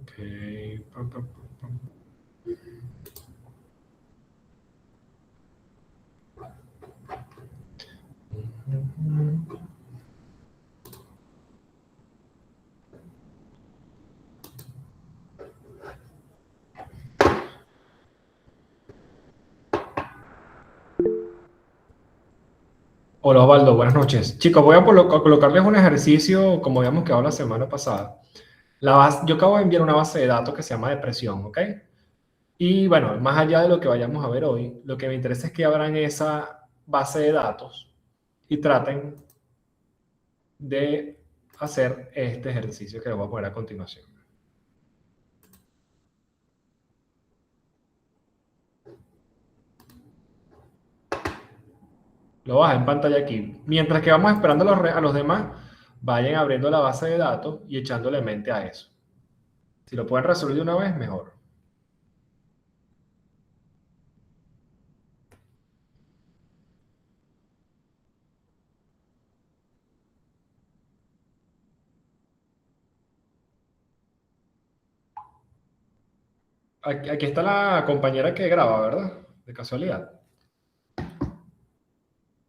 Ok. Hola Osvaldo, buenas noches. Chicos, voy a colocarles un ejercicio como habíamos quedado la semana pasada. Yo acabo de enviar una base de datos que se llama depresión, ¿ok? Y bueno, más allá de lo que vayamos a ver hoy, lo que me interesa es que abran esa base de datos y traten de hacer este ejercicio que les voy a poner a continuación. Lo baja en pantalla aquí. Mientras que vamos esperando a los demás, vayan abriendo la base de datos y echándole mente a eso. Si lo pueden resolver de una vez, mejor. Aquí está la compañera que graba, ¿verdad? De casualidad.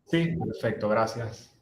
Sí, perfecto, gracias.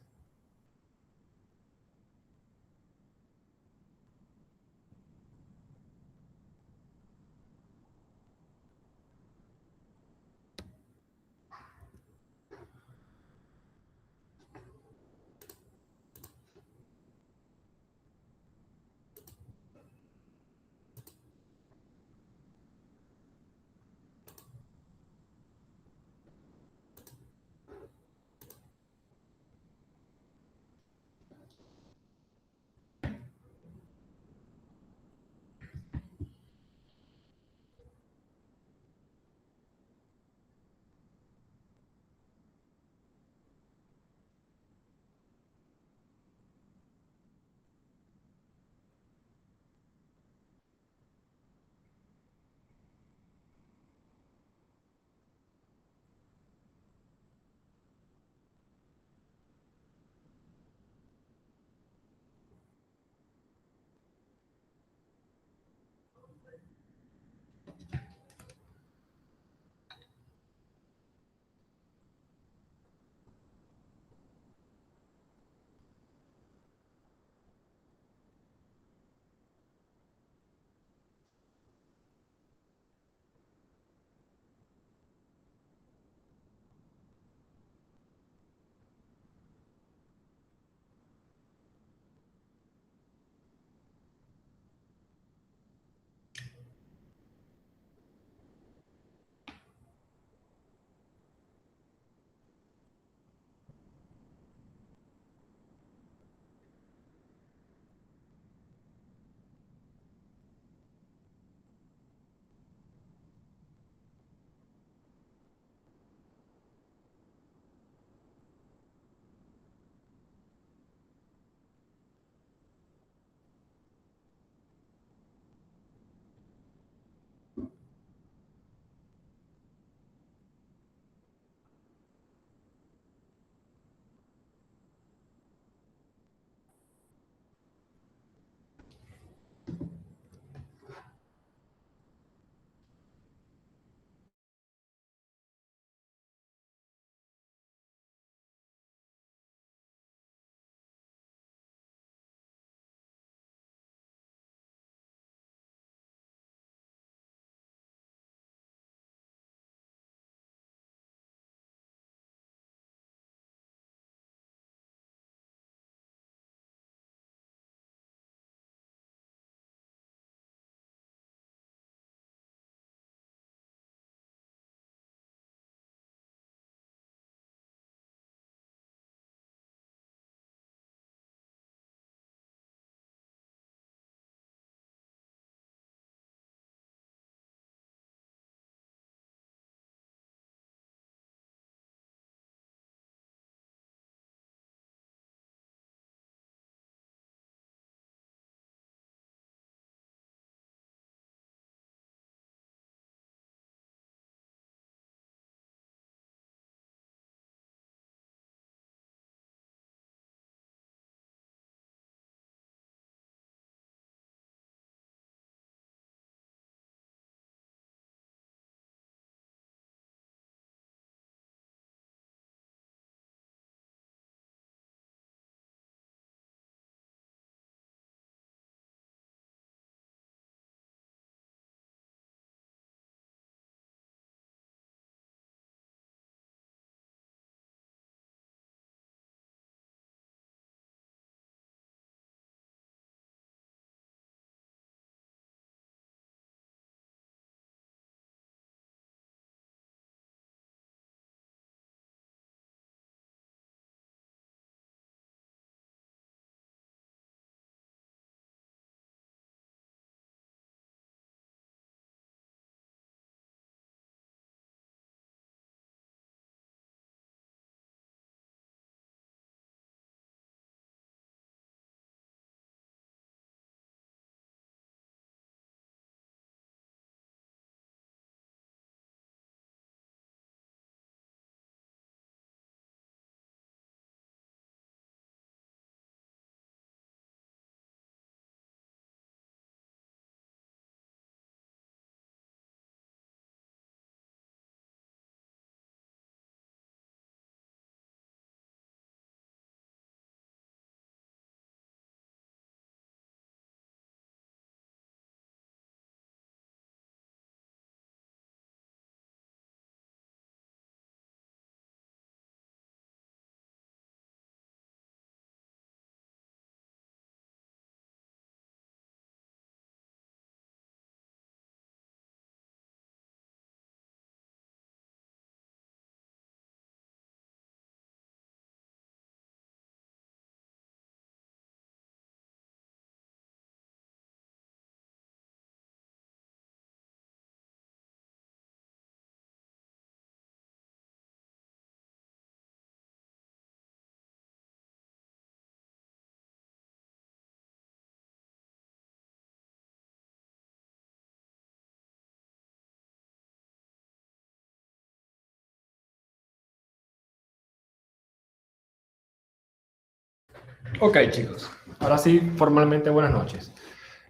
Ok, chicos. Ahora sí, formalmente buenas noches.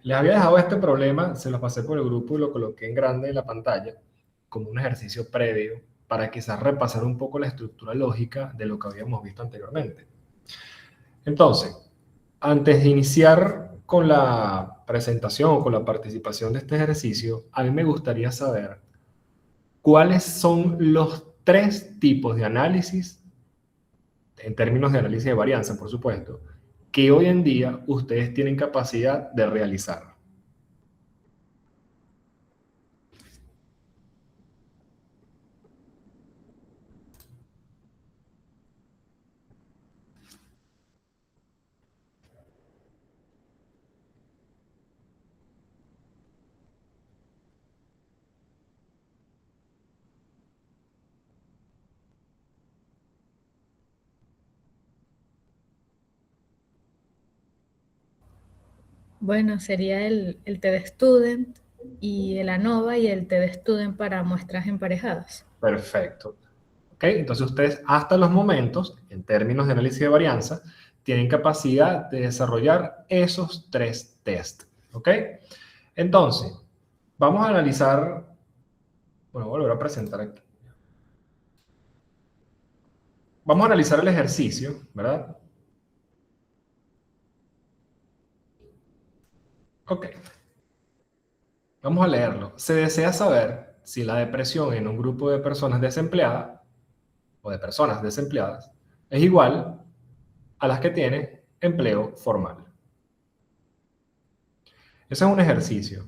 Les había dejado este problema, se lo pasé por el grupo y lo coloqué en grande en la pantalla como un ejercicio previo para quizás repasar un poco la estructura lógica de lo que habíamos visto anteriormente. Entonces, antes de iniciar con la presentación o con la participación de este ejercicio, a mí me gustaría saber cuáles son los tres tipos de análisis, en términos de análisis de varianza, por supuesto, que hoy en día ustedes tienen capacidad de realizar. Bueno, sería el TD Student y el ANOVA y el TD Student para muestras emparejadas. Perfecto. ¿Ok? Entonces ustedes hasta los momentos, en términos de análisis de varianza, tienen capacidad de desarrollar esos tres tests. ¿Ok? Entonces, vamos a analizar, bueno, voy a volver a presentar aquí. Vamos a analizar el ejercicio, ¿verdad? Ok. Vamos a leerlo. Se desea saber si la depresión en un grupo de personas desempleadas o de personas desempleadas es igual a las que tienen empleo formal. Ese es un ejercicio.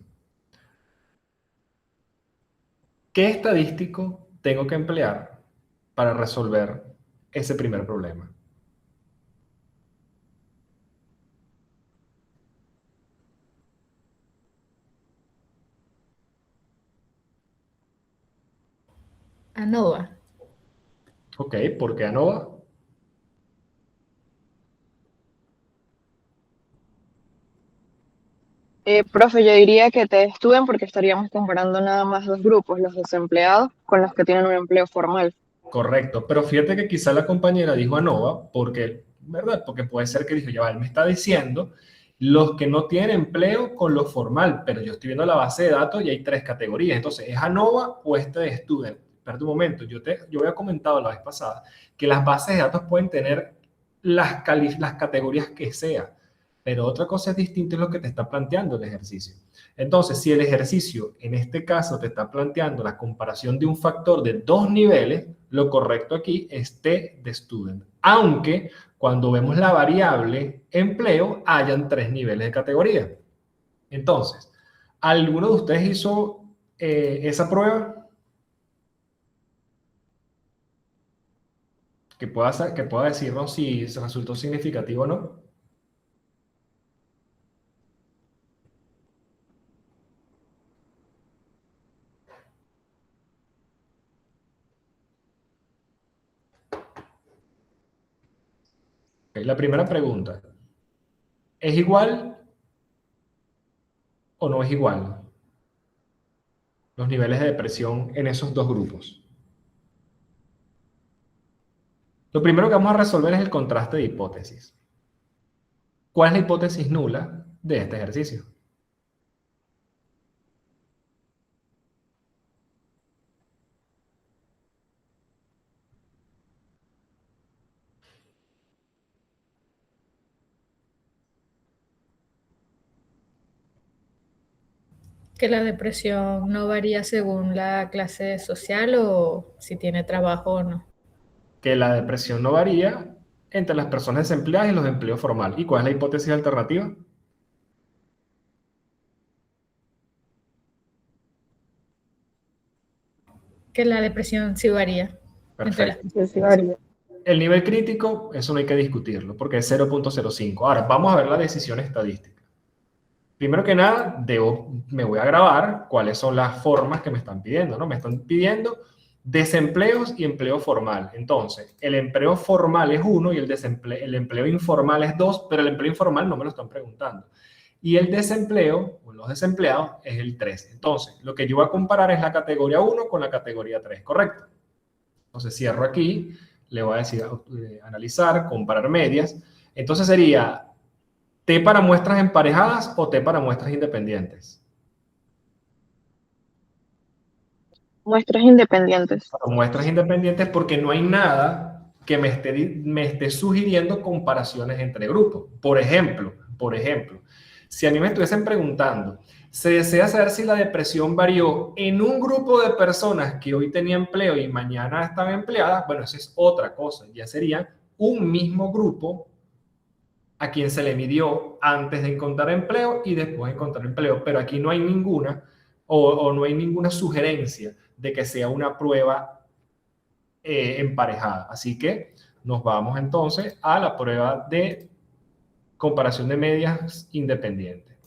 ¿Qué estadístico tengo que emplear para resolver ese primer problema? ANOVA. Ok, ¿por qué ANOVA? Profe, yo diría que te estudien porque estaríamos comparando nada más dos grupos, los desempleados con los que tienen un empleo formal. Correcto, pero fíjate que quizá la compañera dijo ANOVA porque, ¿verdad? Porque puede ser que dijo, ya va, él me está diciendo los que no tienen empleo con lo formal, pero yo estoy viendo la base de datos y hay tres categorías. Entonces, ¿es ANOVA o este de Student? Espera un momento, yo había comentado la vez pasada que las bases de datos pueden tener las categorías que sea, pero otra cosa es distinta es lo que te está planteando el ejercicio. Entonces, si el ejercicio en este caso te está planteando la comparación de un factor de dos niveles, lo correcto aquí es T de student. Aunque cuando vemos la variable empleo, hayan tres niveles de categoría. Entonces, ¿alguno de ustedes hizo esa prueba? Que pueda decirnos si se resultó significativo o no. Okay, la primera pregunta, ¿es igual o no es igual los niveles de depresión en esos dos grupos? Lo primero que vamos a resolver es el contraste de hipótesis. ¿Cuál es la hipótesis nula de este ejercicio? Que la depresión no varía según la clase social o si tiene trabajo o no. Que la depresión no varía entre las personas desempleadas y los de empleo formal. ¿Y cuál es la hipótesis alternativa? Que la depresión sí varía entre las Perfecto. Sí, sí, varía. El nivel crítico, eso no hay que discutirlo, porque es 0.05. Ahora, vamos a ver la decisión estadística. Primero que nada, me voy a grabar cuáles son las formas que me están pidiendo, ¿no? Me están pidiendo desempleos y empleo formal. Entonces, el empleo formal es 1 y el empleo informal es 2, pero el empleo informal no me lo están preguntando. Y el desempleo, o los desempleados, es el 3. Entonces, lo que yo voy a comparar es la categoría 1 con la categoría 3, ¿correcto? Entonces, cierro aquí, le voy a decir analizar, comparar medias. Entonces sería T para muestras emparejadas o T para muestras independientes. Muestras independientes. Para muestras independientes porque no hay nada que me esté sugiriendo comparaciones entre grupos. Por ejemplo, si a mí me estuviesen preguntando, se desea saber si la depresión varió en un grupo de personas que hoy tenía empleo y mañana están empleadas, bueno, eso es otra cosa. Ya sería un mismo grupo a quien se le midió antes de encontrar empleo y después de encontrar empleo. Pero aquí no hay ninguna o no hay ninguna sugerencia de que sea una prueba emparejada. Así que nos vamos entonces a la prueba de comparación de medias independiente.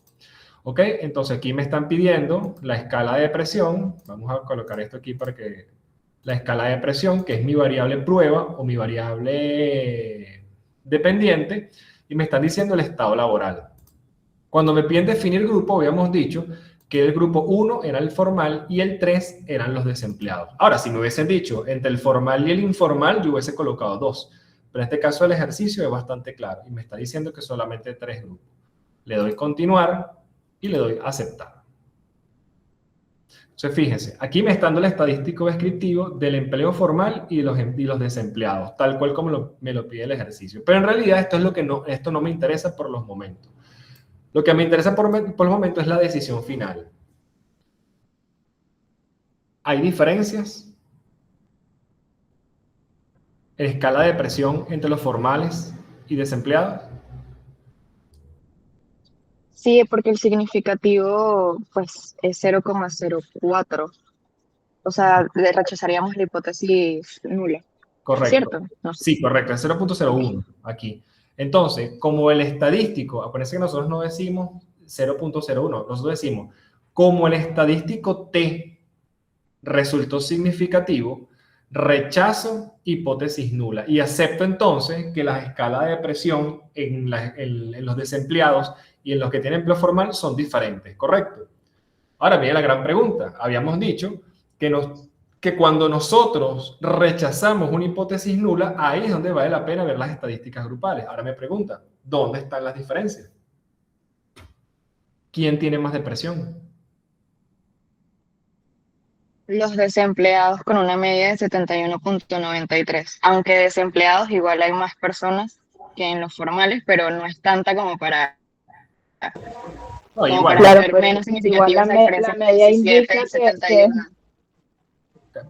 ¿Ok? Entonces aquí me están pidiendo la escala de presión. Vamos a colocar esto aquí para que la escala de presión, que es mi variable prueba o mi variable dependiente, y me están diciendo el estado laboral. Cuando me piden definir grupo, habíamos dicho que el grupo 1 era el formal y el 3 eran los desempleados. Ahora, si me hubiesen dicho entre el formal y el informal, yo hubiese colocado 2. Pero en este caso el ejercicio es bastante claro y me está diciendo que solamente 3 grupos. Le doy continuar y le doy aceptar. Entonces, fíjense, aquí me está dando el estadístico descriptivo del empleo formal y de los desempleados, tal cual como me lo pide el ejercicio. Pero en realidad esto no me interesa por los momentos. Lo que me interesa por el momento es la decisión final. ¿Hay diferencias en escala de presión entre los formales y desempleados? Sí, porque el significativo pues es 0,04. O sea, le rechazaríamos la hipótesis nula. Correcto. ¿Cierto? No sé. Sí, correcto, es Ok. 0.01 aquí. Entonces, como el estadístico, acuérdense que nosotros no decimos 0.01, nosotros decimos, como el estadístico T resultó significativo, rechazo hipótesis nula y acepto entonces que las escalas de presión en los desempleados y en los que tienen empleo formal son diferentes, ¿correcto? Ahora viene la gran pregunta. Habíamos dicho que cuando nosotros rechazamos una hipótesis nula, ahí es donde vale la pena ver las estadísticas grupales. Ahora me pregunta, ¿dónde están las diferencias? ¿Quién tiene más depresión? Los desempleados con una media de 71,93. Aunque desempleados igual hay más personas que en los formales, pero no es tanta No, como igual, para Claro, hacer pero menos igual significativa esa diferencia la entre media 17 indica y 71.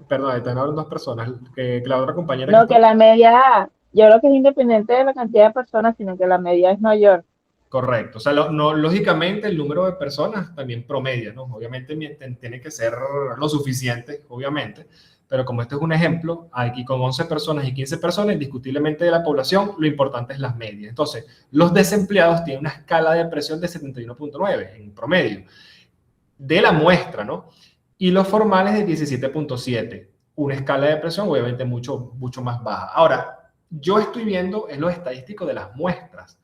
perdón, están hablando dos personas, que la otra compañera que no, está. que la media, yo creo que es independiente de la cantidad de personas, sino que la media es mayor. Correcto. O sea, no, lógicamente el número de personas también promedia, ¿no? Obviamente tiene que ser lo suficiente, obviamente, pero como este es un ejemplo, aquí con 11 personas y 15 personas, indiscutiblemente de la población, lo importante es las medias. Entonces, los desempleados tienen una escala de presión de 71.9 en promedio de la muestra, ¿no? Y los formales de 17.7, una escala de presión obviamente mucho más baja. Ahora, yo estoy viendo en lo estadístico de las muestras.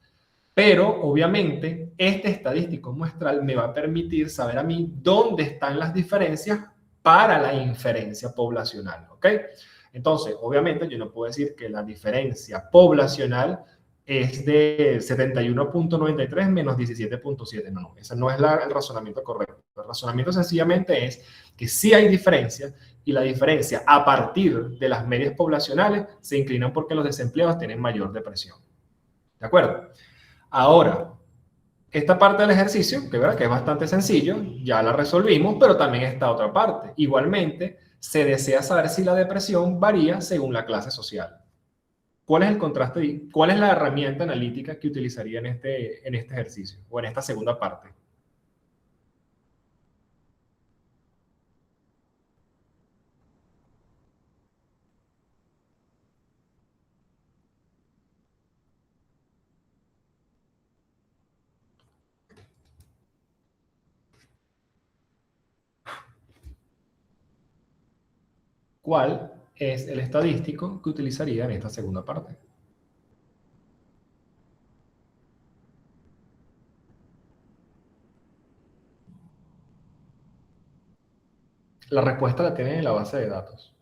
Pero obviamente este estadístico muestral me va a permitir saber a mí dónde están las diferencias para la inferencia poblacional, ¿ok? Entonces, obviamente yo no puedo decir que la diferencia poblacional es de 71.93 menos 17.7. No, ese no es el razonamiento correcto. El razonamiento sencillamente es que sí hay diferencia y la diferencia a partir de las medias poblacionales se inclinan porque los desempleados tienen mayor depresión. ¿De acuerdo? Ahora, esta parte del ejercicio, que, ¿verdad? Que es bastante sencillo, ya la resolvimos, pero también está otra parte. Igualmente, se desea saber si la depresión varía según la clase social. ¿Cuál es el contraste y cuál es la herramienta analítica que utilizaría en este ejercicio o en esta segunda parte? ¿Cuál es el estadístico que utilizaría en esta segunda parte? La respuesta la tienen en la base de datos.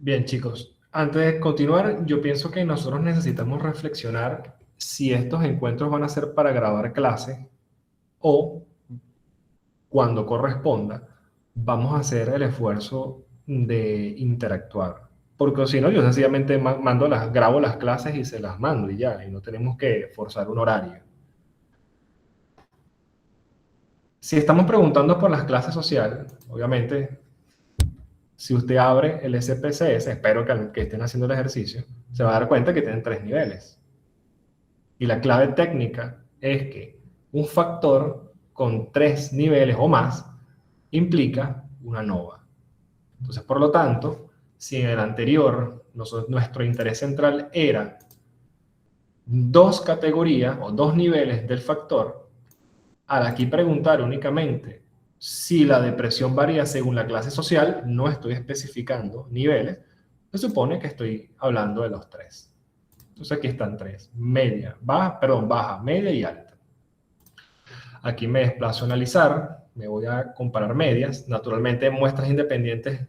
Bien, chicos, antes de continuar, yo pienso que nosotros necesitamos reflexionar si estos encuentros van a ser para grabar clase o cuando corresponda, vamos a hacer el esfuerzo de interactuar. Porque si no, yo sencillamente grabo las clases y se las mando y ya, y no tenemos que forzar un horario. Si estamos preguntando por las clases sociales, obviamente, si usted abre el SPSS, espero que estén haciendo el ejercicio, se va a dar cuenta que tienen 3 niveles. Y la clave técnica es que un factor con 3 niveles o más implica una nova. Entonces, por lo tanto, si en el anterior nuestro interés central era 2 categorías o 2 niveles del factor, al aquí preguntar únicamente si la depresión varía según la clase social, no estoy especificando niveles, se supone que estoy hablando de los 3. Entonces aquí están 3, baja, media y alta. Aquí me desplazo a analizar, me voy a comparar medias. Naturalmente, muestras independientes,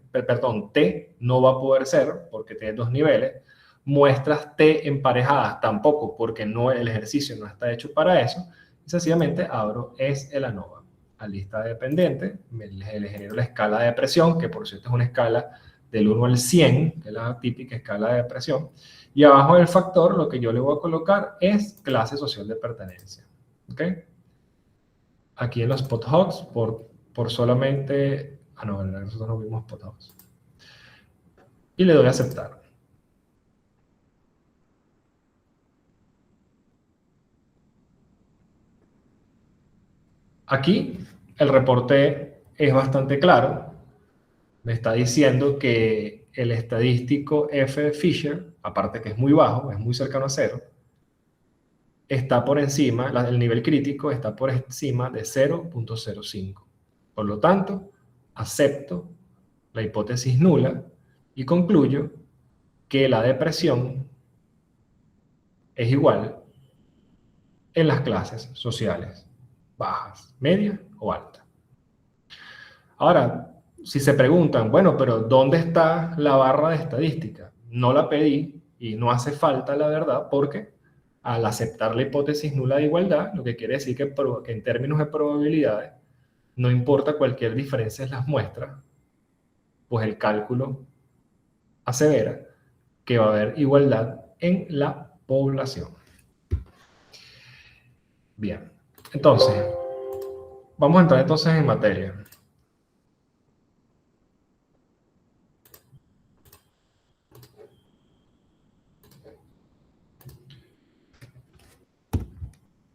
T no va a poder ser porque tiene 2 niveles. Muestras T emparejadas tampoco, porque el ejercicio no está hecho para eso. Y sencillamente abro el ANOVA. A lista de dependientes, le genero la escala de presión, que por cierto es una escala del 1 al 100, que es la típica escala de presión. Y abajo del factor, lo que yo le voy a colocar es clase social de pertenencia. ¿Ok? Aquí en los podhogs, por solamente... Ah, no, nosotros no vimos podhogs. Y le doy a aceptar. Aquí el reporte es bastante claro. Me está diciendo que el estadístico F de Fisher, aparte que es muy bajo, es muy cercano a 0, está por encima, el nivel crítico está por encima de 0.05. Por lo tanto, acepto la hipótesis nula y concluyo que la depresión es igual en las clases sociales bajas, medias o altas. Ahora, si se preguntan, bueno, pero ¿dónde está la barra de estadística? No la pedí y no hace falta, la verdad, porque al aceptar la hipótesis nula de igualdad, lo que quiere decir que en términos de probabilidades, no importa cualquier diferencia en las muestras, pues el cálculo asevera que va a haber igualdad en la población. Bien, entonces, vamos a entrar entonces en materia.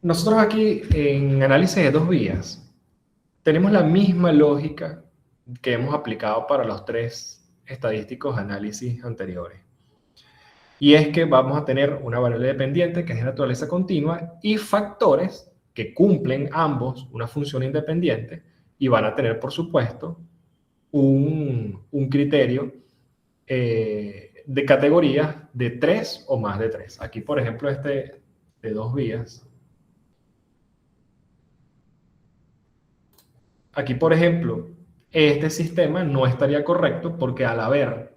Nosotros aquí en análisis de 2 vías tenemos la misma lógica que hemos aplicado para los 3 estadísticos análisis anteriores. Y es que vamos a tener una variable dependiente que es de naturaleza continua y factores que cumplen ambos una función independiente y van a tener, por supuesto, un criterio de categorías de 3 o más de 3. Aquí, por ejemplo, de 2 vías. Aquí, por ejemplo, este sistema no estaría correcto porque al haber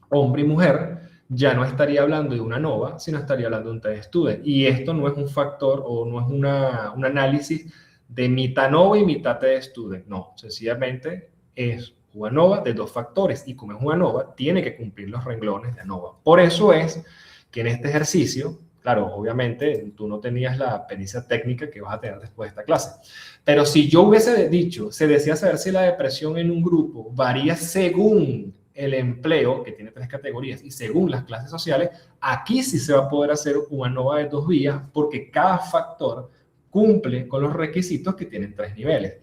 hombre y mujer, ya no estaría hablando de una ANOVA, sino estaría hablando de un T-student. Y esto no es un factor o no es un análisis de mitad ANOVA y mitad T-student. No, sencillamente es una ANOVA de 2 factores. Y como es una ANOVA, tiene que cumplir los renglones de ANOVA. Por eso es que en este ejercicio, claro, obviamente tú no tenías la pericia técnica que vas a tener después de esta clase. Pero si yo hubiese dicho, se decía saber si la depresión en un grupo varía según el empleo, que tiene 3 categorías, y según las clases sociales, aquí sí se va a poder hacer una ANOVA de 2 vías, porque cada factor cumple con los requisitos que tienen 3 niveles.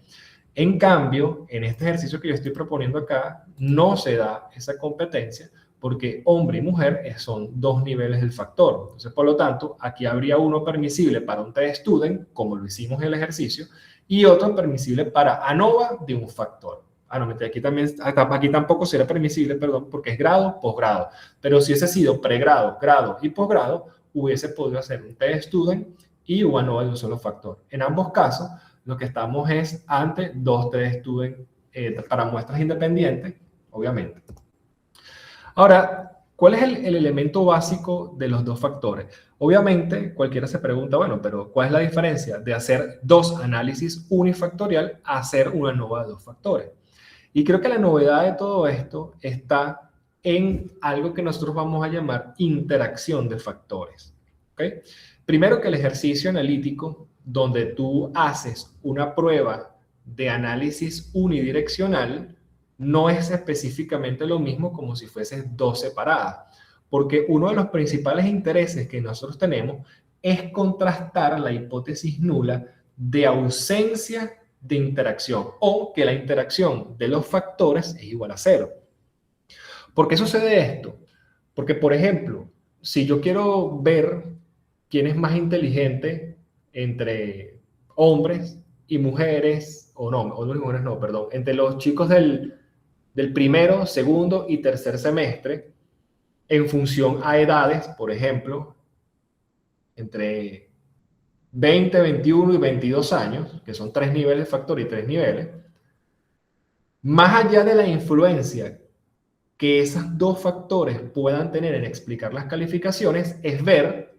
En cambio, en este ejercicio que yo estoy proponiendo acá, no se da esa competencia, porque hombre y mujer son 2 niveles del factor. Entonces, por lo tanto, aquí habría uno permisible para un T-student, como lo hicimos en el ejercicio, y otro permisible para ANOVA de un factor. Ah, no, aquí tampoco sería permisible, perdón, porque es grado, posgrado. Pero si hubiese sido pregrado, grado y posgrado, hubiese podido hacer un T-student y una ANOVA de un solo factor. En ambos casos, lo que estamos es ante 2 T-student para muestras independientes, obviamente. Ahora, ¿cuál es el elemento básico de los dos factores? Obviamente, cualquiera se pregunta, bueno, pero ¿cuál es la diferencia de hacer dos análisis unifactorial a hacer una ANOVA de dos factores? Y creo que la novedad de todo esto está en algo que nosotros vamos a llamar interacción de factores. ¿Okay? Primero que el ejercicio analítico, donde tú haces una prueba de análisis unidireccional, no es específicamente lo mismo como si fueses dos separadas, porque uno de los principales intereses que nosotros tenemos es contrastar la hipótesis nula de ausencia de interacción o que la interacción de los factores es igual a cero. ¿Por qué sucede esto? Porque, por ejemplo, si yo quiero ver quién es más inteligente entre hombres y mujeres, o no, hombres y mujeres no, perdón, entre los chicos del primero, segundo y tercer semestre, en función a edades, por ejemplo, entre 20, 21 y 22 años, que son 3 niveles de factor y 3 niveles, más allá de la influencia que esos dos factores puedan tener en explicar las calificaciones, es ver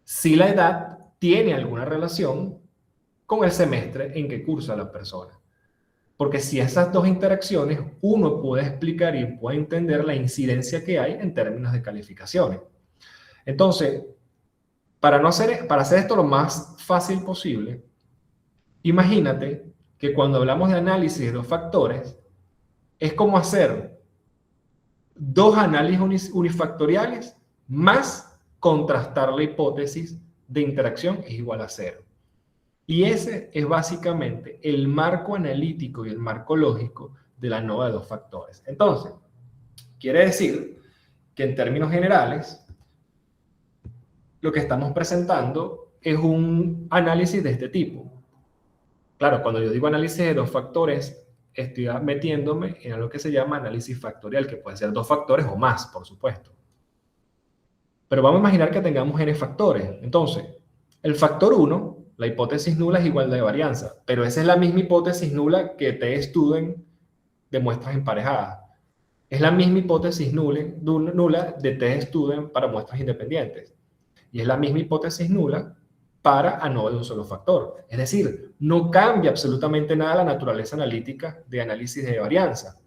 si la edad tiene alguna relación con el semestre en que cursa la persona. Porque si esas dos interacciones, uno puede explicar y puede entender la incidencia que hay en términos de calificaciones. Entonces, para hacer esto lo más fácil posible, imagínate que cuando hablamos de análisis de dos factores, es como hacer dos análisis unifactoriales más contrastar la hipótesis de interacción es igual a cero. Y ese es básicamente el marco analítico y el marco lógico de la ANOVA de dos factores. Entonces, quiere decir que en términos generales, lo que estamos presentando es un análisis de este tipo. Claro, cuando yo digo análisis de dos factores, estoy metiéndome en algo que se llama análisis factorial, que puede ser dos factores o más, por supuesto. Pero vamos a imaginar que tengamos n factores. Entonces, el factor 1, la hipótesis nula es igualdad de varianza, pero esa es la misma hipótesis nula que T-Student de muestras emparejadas. Es la misma hipótesis nula de T-Student para muestras independientes. Y es la misma hipótesis nula para ANOVA de un solo factor. Es decir, no cambia absolutamente nada la naturaleza analítica de análisis de varianza.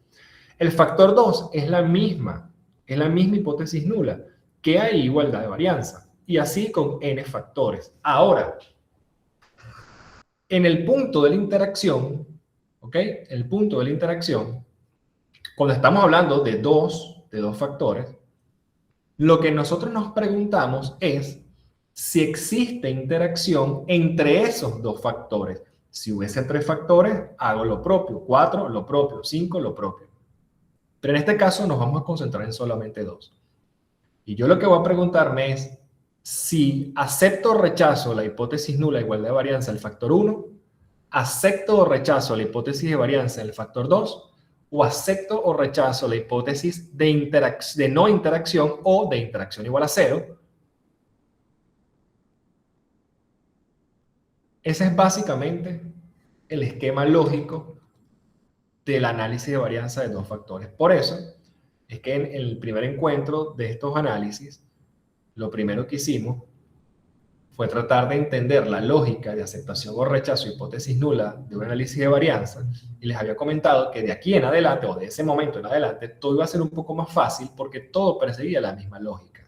El factor 2 es la misma hipótesis nula, que hay igualdad de varianza. Y así con n factores. Ahora, en el punto de la interacción, ¿ok? El punto de la interacción, cuando estamos hablando de dos factores, lo que nosotros nos preguntamos es si existe interacción entre esos dos factores. Si hubiese 3 factores, hago lo propio, 4 lo propio, 5 lo propio. Pero en este caso nos vamos a concentrar en solamente 2. Y yo lo que voy a preguntarme es si acepto o rechazo la hipótesis nula de igualdad de varianza del factor 1, acepto o rechazo la hipótesis de varianza del factor 2, o acepto o rechazo la hipótesis de no interacción o de interacción igual a 0. Ese es básicamente el esquema lógico del análisis de varianza de dos factores. Por eso es que en el primer encuentro de estos análisis, lo primero que hicimos fue tratar de entender la lógica de aceptación o rechazo de hipótesis nula de un análisis de varianza, y les había comentado que de aquí en adelante, o de ese momento en adelante, todo iba a ser un poco más fácil porque todo perseguía la misma lógica.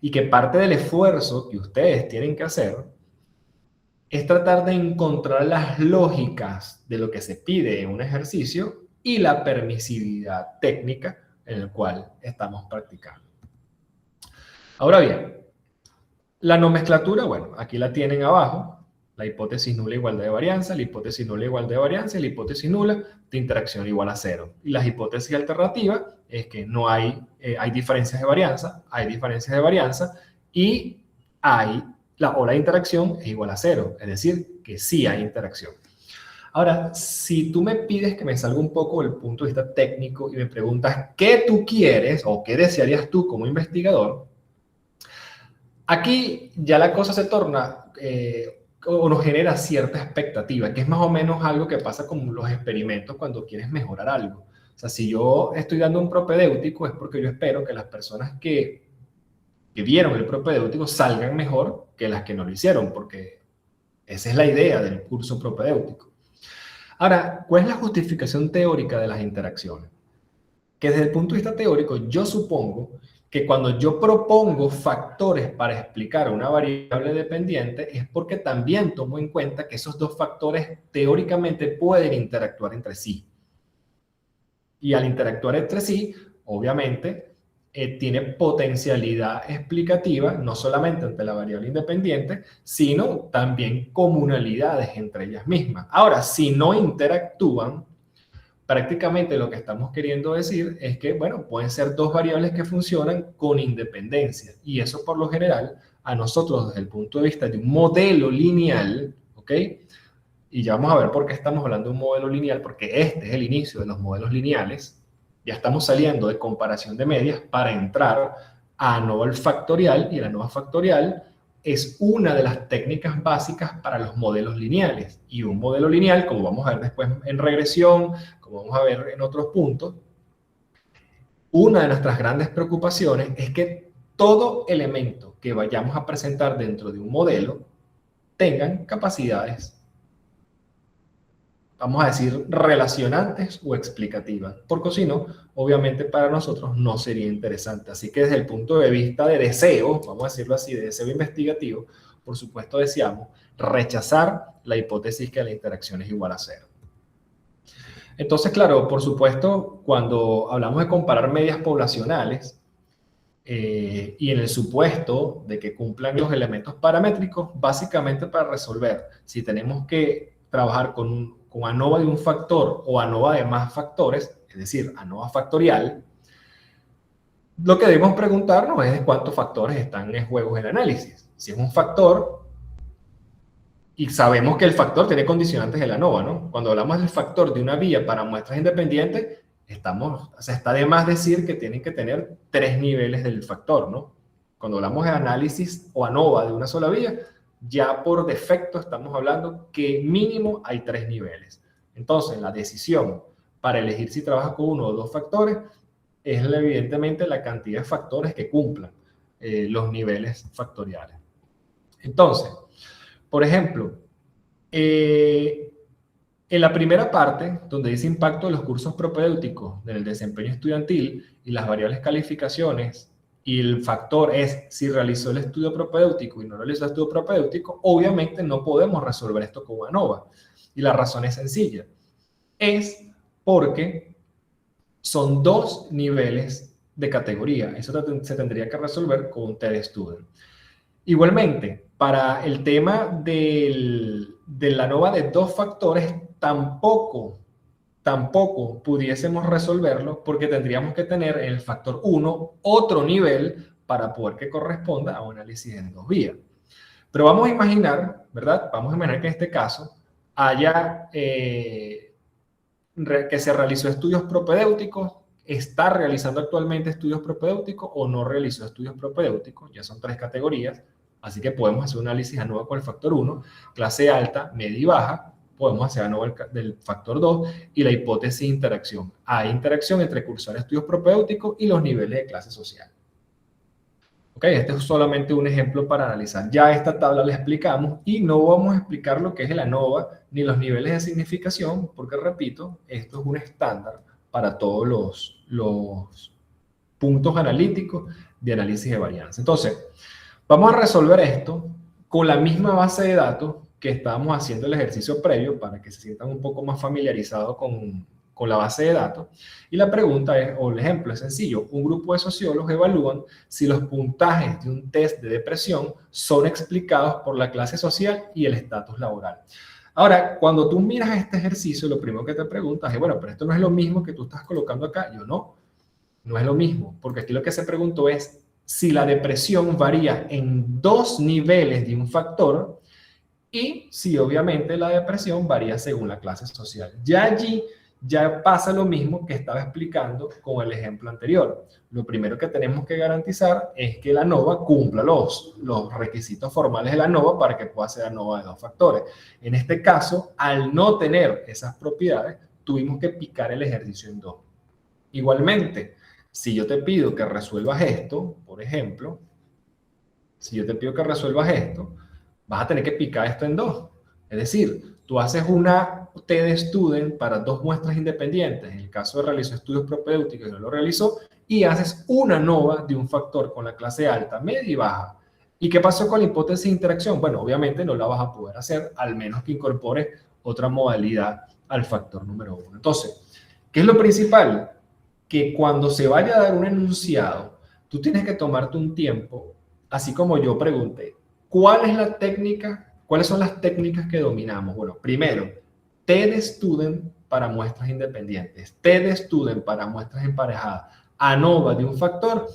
Y que parte del esfuerzo que ustedes tienen que hacer es tratar de encontrar las lógicas de lo que se pide en un ejercicio y la permisividad técnica en el cual estamos practicando. Ahora bien, la nomenclatura, bueno, aquí la tienen abajo, la hipótesis nula igualdad de varianza, la hipótesis nula igualdad de varianza y la hipótesis nula de interacción igual a 0. Y las hipótesis alternativas es que no hay diferencias de varianza, hay diferencias de varianza y la interacción es igual a 0, es decir, que sí hay interacción. Ahora, si tú me pides que me salga un poco del punto de vista técnico y me preguntas qué tú quieres o qué desearías tú como investigador, aquí ya la cosa se torna o nos genera cierta expectativa, que es más o menos algo que pasa con los experimentos cuando quieres mejorar algo. O sea, si yo estoy dando un propedéutico es porque yo espero que las personas que vieron el propedéutico salgan mejor que las que no lo hicieron, porque esa es la idea del curso propedéutico. Ahora, ¿cuál es la justificación teórica de las interacciones? Que desde el punto de vista teórico, yo supongo que cuando yo propongo factores para explicar una variable dependiente es porque también tomo en cuenta que esos dos factores teóricamente pueden interactuar entre sí. Y al interactuar entre sí, obviamente, tiene potencialidad explicativa, no solamente ante la variable independiente, sino también comunalidades entre ellas mismas. Ahora, si no interactúan, prácticamente lo que estamos queriendo decir es que, bueno, pueden ser dos variables que funcionan con independencia. Y eso, por lo general, a nosotros, desde el punto de vista de un modelo lineal, ¿ok? Y ya vamos a ver por qué estamos hablando de un modelo lineal, porque este es el inicio de los modelos lineales. Ya estamos saliendo de comparación de medias para entrar a ANOVA factorial, y el ANOVA factorial es una de las técnicas básicas para los modelos lineales. Y un modelo lineal, como vamos a ver después en regresión, como vamos a ver en otros puntos, una de nuestras grandes preocupaciones es que todo elemento que vayamos a presentar dentro de un modelo tengan capacidades, vamos a decir, relacionantes o explicativas, porque si no, obviamente para nosotros no sería interesante. Así que desde el punto de vista de deseo, vamos a decirlo así, de deseo investigativo, por supuesto deseamos rechazar la hipótesis que la interacción es igual a cero. Entonces, claro, por supuesto, cuando hablamos de comparar medias poblacionales y en el supuesto de que cumplan los elementos paramétricos, básicamente para resolver si tenemos que trabajar con ANOVA de un factor o ANOVA de más factores, es decir, ANOVA factorial, lo que debemos preguntarnos es cuántos factores están en juego en el análisis. Si es un factor, y sabemos que el factor tiene condicionantes de la ANOVA, ¿no? Cuando hablamos del factor de una vía para muestras independientes, está de más decir que tienen que tener 3 niveles del factor, ¿no? Cuando hablamos de análisis o ANOVA de una sola vía, ya por defecto estamos hablando que mínimo hay 3 niveles. Entonces, la decisión para elegir si trabaja con uno o dos factores es evidentemente la cantidad de factores que cumplan los niveles factoriales. Entonces, por ejemplo, en la primera parte, donde dice impacto de los cursos propedéuticos en el desempeño estudiantil y las variables calificaciones, y el factor es si realizó el estudio propedéutico y no realizó el estudio propedéutico, obviamente no podemos resolver esto con ANOVA. Y la razón es sencilla. Es porque son 2 niveles de categoría. Eso se tendría que resolver con un TED-Student. Igualmente, para el tema de la ANOVA de 2 factores, tampoco pudiésemos resolverlo porque tendríamos que tener en el factor 1 otro nivel para poder que corresponda a un análisis en 2 vías. Pero vamos a imaginar, ¿verdad? Vamos a imaginar que en este caso haya que se realizó estudios propedéuticos, está realizando actualmente estudios propedéuticos o no realizó estudios propedéuticos, ya son 3 categorías, así que podemos hacer un análisis ANOVA con el factor 1, clase alta, media y baja, podemos hacer ANOVA del factor 2 y la hipótesis de interacción. Hay interacción entre cursar estudios propedéuticos y los niveles de clase social. Ok, este es solamente un ejemplo para analizar. Ya esta tabla la explicamos y no vamos a explicar lo que es el ANOVA ni los niveles de significación, porque repito, esto es un estándar para todos los puntos analíticos de análisis de varianza. Entonces, vamos a resolver esto con la misma base de datos que estábamos haciendo el ejercicio previo para que se sientan un poco más familiarizados con la base de datos. Y la pregunta es, o el ejemplo es sencillo, un grupo de sociólogos evalúan si los puntajes de un test de depresión son explicados por la clase social y el estatus laboral. Ahora, cuando tú miras este ejercicio, lo primero que te preguntas es, bueno, pero esto no es lo mismo que tú estás colocando acá. Yo no es lo mismo, porque aquí lo que se preguntó es si la depresión varía en 2 niveles de un factor y si obviamente la depresión varía según la clase social. Ya allí ya pasa lo mismo que estaba explicando con el ejemplo anterior. Lo primero que tenemos que garantizar es que la ANOVA cumpla los requisitos formales de la ANOVA para que pueda ser ANOVA de 2 factores. En este caso, al no tener esas propiedades, tuvimos que picar el ejercicio en 2. Igualmente, si yo te pido que resuelvas esto, por ejemplo, si yo te pido que resuelvas esto, vas a tener que picar esto en dos. Es decir, tú haces una TD Student para dos muestras independientes. En el caso de realizar estudios propedéuticos y no lo realizó, y haces una nova de un factor con la clase alta, media y baja. ¿Y qué pasó con la hipótesis de interacción? Bueno, obviamente no la vas a poder hacer, al menos que incorpores otra modalidad al factor número 1. Entonces, ¿qué es lo principal? Que cuando se vaya a dar un enunciado, tú tienes que tomarte un tiempo, así como yo pregunté, ¿cuál es la técnica? ¿Cuáles son las técnicas que dominamos? Bueno, primero, TD Student para muestras independientes, TD Student para muestras emparejadas, ANOVA de un factor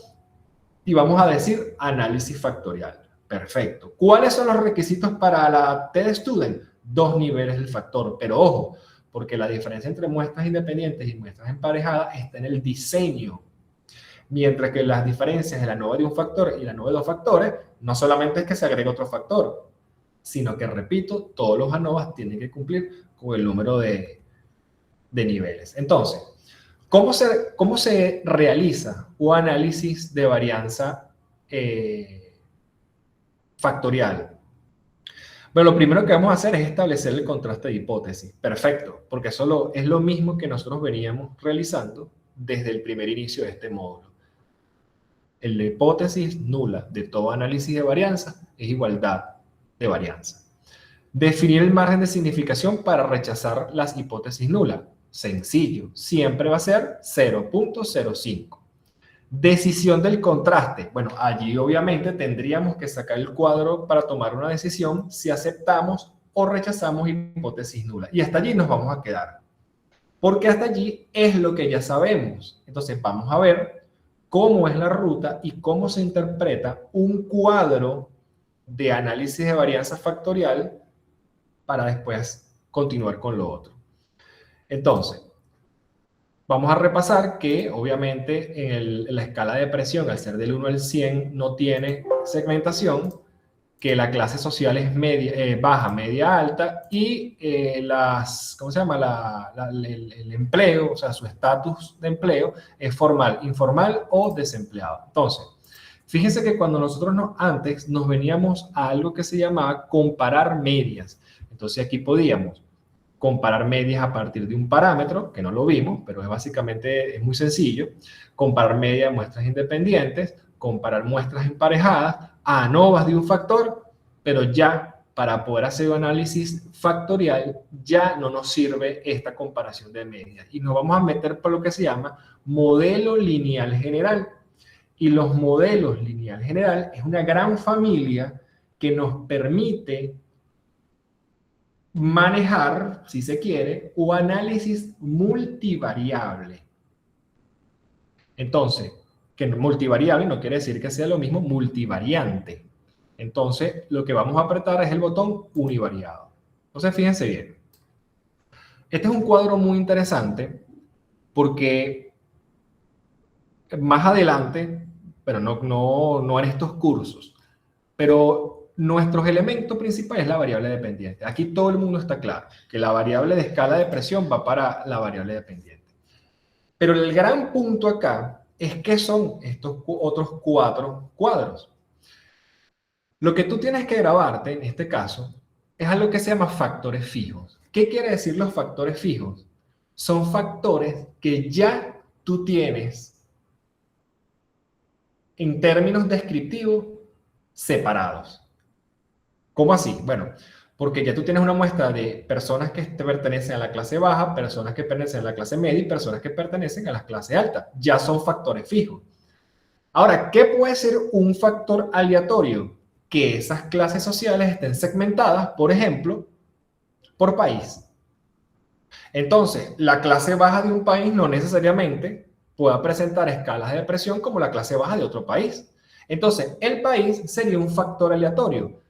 y vamos a decir análisis factorial. Perfecto. ¿Cuáles son los requisitos para la TD Student? 2 niveles del factor, pero ojo, porque la diferencia entre muestras independientes y muestras emparejadas está en el diseño. Mientras que las diferencias de la ANOVA de un factor y la ANOVA de dos factores, no solamente es que se agrega otro factor, sino que, repito, todos los ANOVAs tienen que cumplir con el número de niveles. Entonces, ¿cómo se realiza un análisis de varianza factorial? Bueno, lo primero que vamos a hacer es establecer el contraste de hipótesis. Perfecto, porque eso es lo mismo que nosotros veníamos realizando desde el primer inicio de este módulo. La hipótesis nula de todo análisis de varianza es igualdad de varianza. Definir el margen de significación para rechazar las hipótesis nulas. Sencillo, siempre va a ser 0.05. Decisión del contraste. Bueno, allí obviamente tendríamos que sacar el cuadro para tomar una decisión si aceptamos o rechazamos hipótesis nulas. Y hasta allí nos vamos a quedar. Porque hasta allí es lo que ya sabemos. Entonces vamos a ver cómo es la ruta y cómo se interpreta un cuadro de análisis de varianza factorial para después continuar con lo otro. Entonces, vamos a repasar que obviamente en la escala de presión, al ser del 1 al 100, no tiene segmentación, que la clase social es baja, media, alta, y ¿cómo se llama? El empleo, o sea, su estatus de empleo es formal, informal o desempleado. Entonces, fíjense que cuando nosotros antes nos veníamos a algo que se llamaba comparar medias. Entonces aquí podíamos comparar medias a partir de un parámetro, que no lo vimos, pero es muy sencillo. Comparar medias de muestras independientes, comparar muestras emparejadas, a ANOVAs de un factor, pero ya para poder hacer un análisis factorial ya no nos sirve esta comparación de medias. Y nos vamos a meter por lo que se llama modelo lineal general. Y los modelos lineal general es una gran familia que nos permite manejar, si se quiere, un análisis multivariable. Entonces, que multivariable no quiere decir que sea lo mismo multivariante. Entonces, lo que vamos a apretar es el botón univariado. Entonces, fíjense bien. Este es un cuadro muy interesante porque más adelante, pero no en estos cursos, pero nuestros elementos principales es la variable dependiente. Aquí todo el mundo está claro que la variable de escala de presión va para la variable dependiente. Pero el gran punto acá es que son estos otros 4 cuadros. Lo que tú tienes que grabarte en este caso es algo que se llama factores fijos. ¿Qué quiere decir los factores fijos? Son factores que ya tú tienes en términos descriptivos separados. ¿Cómo así? Bueno, porque ya tú tienes una muestra de personas que pertenecen a la clase baja, personas que pertenecen a la clase media y personas que pertenecen a la clase alta. Ya son factores fijos. Ahora, ¿qué puede ser un factor aleatorio? Que esas clases sociales estén segmentadas, por ejemplo, por país. Entonces, la clase baja de un país no necesariamente pueda presentar escalas de presión como la clase baja de otro país. Entonces, el país sería un factor aleatorio.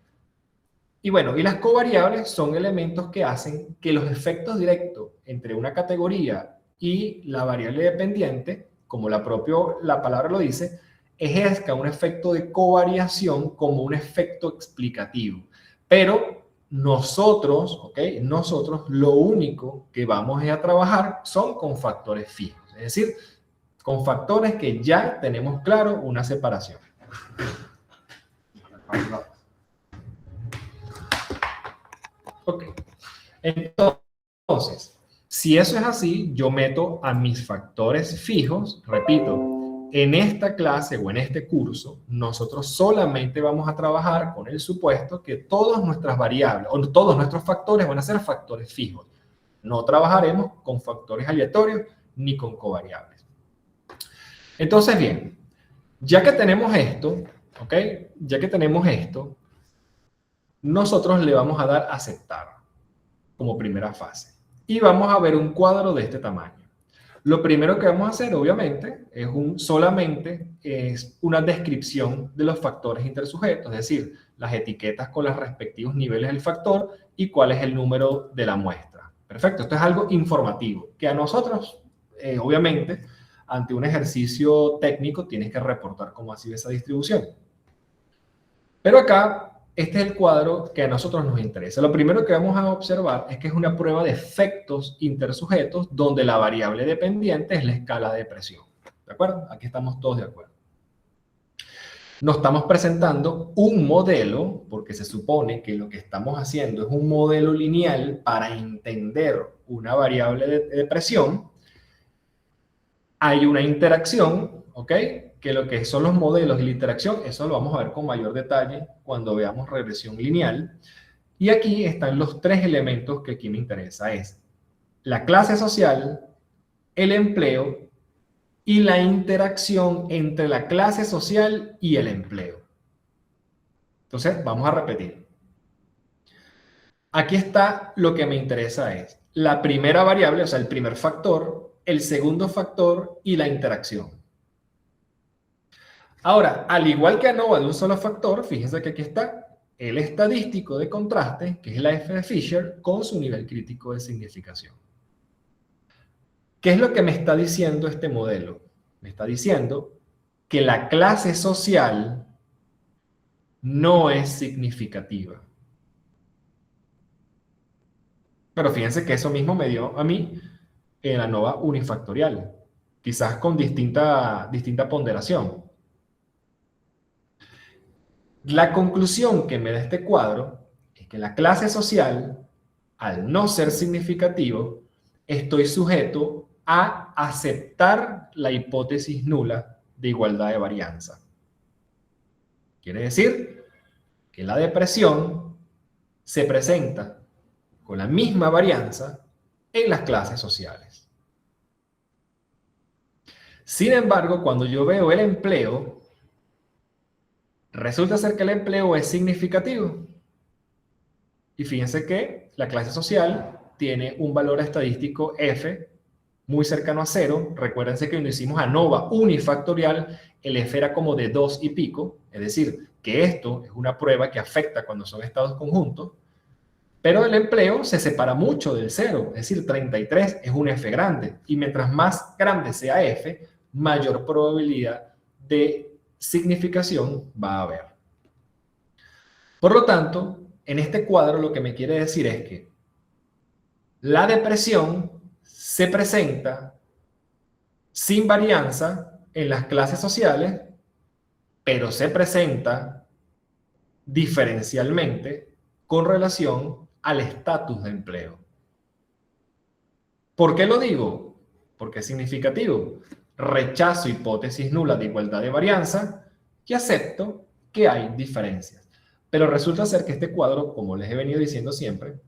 Y bueno, y las covariables son elementos que hacen que los efectos directos entre una categoría y la variable dependiente, como la palabra lo dice, ejerza un efecto de covariación como un efecto explicativo. Pero nosotros, ¿ok? Nosotros lo único que vamos a trabajar son con factores fijos. Es decir, con factores que ya tenemos claro una separación. Ok. Entonces, si eso es así, yo meto a mis factores fijos, repito, en esta clase o en este curso, nosotros solamente vamos a trabajar con el supuesto que todas nuestras variables o todos nuestros factores van a ser factores fijos. No trabajaremos con factores aleatorios ni con covariables. Entonces, bien, ya que tenemos esto, ¿ok? Ya que tenemos esto, nosotros le vamos a dar a aceptar como primera fase. Y vamos a ver un cuadro de este tamaño. Lo primero que vamos a hacer, obviamente, es solamente una descripción de los factores intersujetos, es decir, las etiquetas con los respectivos niveles del factor y cuál es el número de la muestra. Perfecto, esto es algo informativo, que a nosotros, obviamente, ante un ejercicio técnico, tienes que reportar cómo ha sido esa distribución. Pero acá, este es el cuadro que a nosotros nos interesa. Lo primero que vamos a observar es que es una prueba de efectos intersujetos donde la variable dependiente es la escala de presión. ¿De acuerdo? Aquí estamos todos de acuerdo. Nos estamos presentando un modelo, porque se supone que lo que estamos haciendo es un modelo lineal para entender una variable de presión. Hay una interacción, ¿ok? Que lo que son los modelos y la interacción, eso lo vamos a ver con mayor detalle cuando veamos regresión lineal. Y aquí están los tres elementos que aquí me interesa. Es la clase social, el empleo y la interacción entre la clase social y el empleo. Entonces, vamos a repetir. Aquí está lo que me interesa es la primera variable, o sea, el primer factor, el segundo factor y la interacción. Ahora, al igual que ANOVA de un solo factor, fíjense que aquí está el estadístico de contraste, que es la F de Fisher, con su nivel crítico de significación. ¿Qué es lo que me está diciendo este modelo? Me está diciendo que la clase social no es significativa. Pero fíjense que eso mismo me dio a mí el ANOVA unifactorial, quizás con distinta ponderación. La conclusión que me da este cuadro es que la clase social, al no ser significativo, estoy sujeto a aceptar la hipótesis nula de igualdad de varianza. Quiere decir que la depresión se presenta con la misma varianza en las clases sociales. Sin embargo, cuando yo veo el empleo, resulta ser que el empleo es significativo. Y fíjense que la clase social tiene un valor estadístico F muy cercano a 0. Recuérdense que cuando hicimos ANOVA unifactorial, el F era como de 2 y pico. Es decir, que esto es una prueba que afecta cuando son estados conjuntos. Pero el empleo se separa mucho del 0. Es decir, 33 es un F grande. Y mientras más grande sea F, mayor probabilidad de significación va a haber. Por lo tanto, en este cuadro lo que me quiere decir es que la depresión se presenta sin varianza en las clases sociales, pero se presenta diferencialmente con relación al estatus de empleo. ¿Por qué lo digo? Porque es significativo. Rechazo hipótesis nula de igualdad de varianza y acepto que hay diferencias. Pero resulta ser que este cuadro, como les he venido diciendo siempre,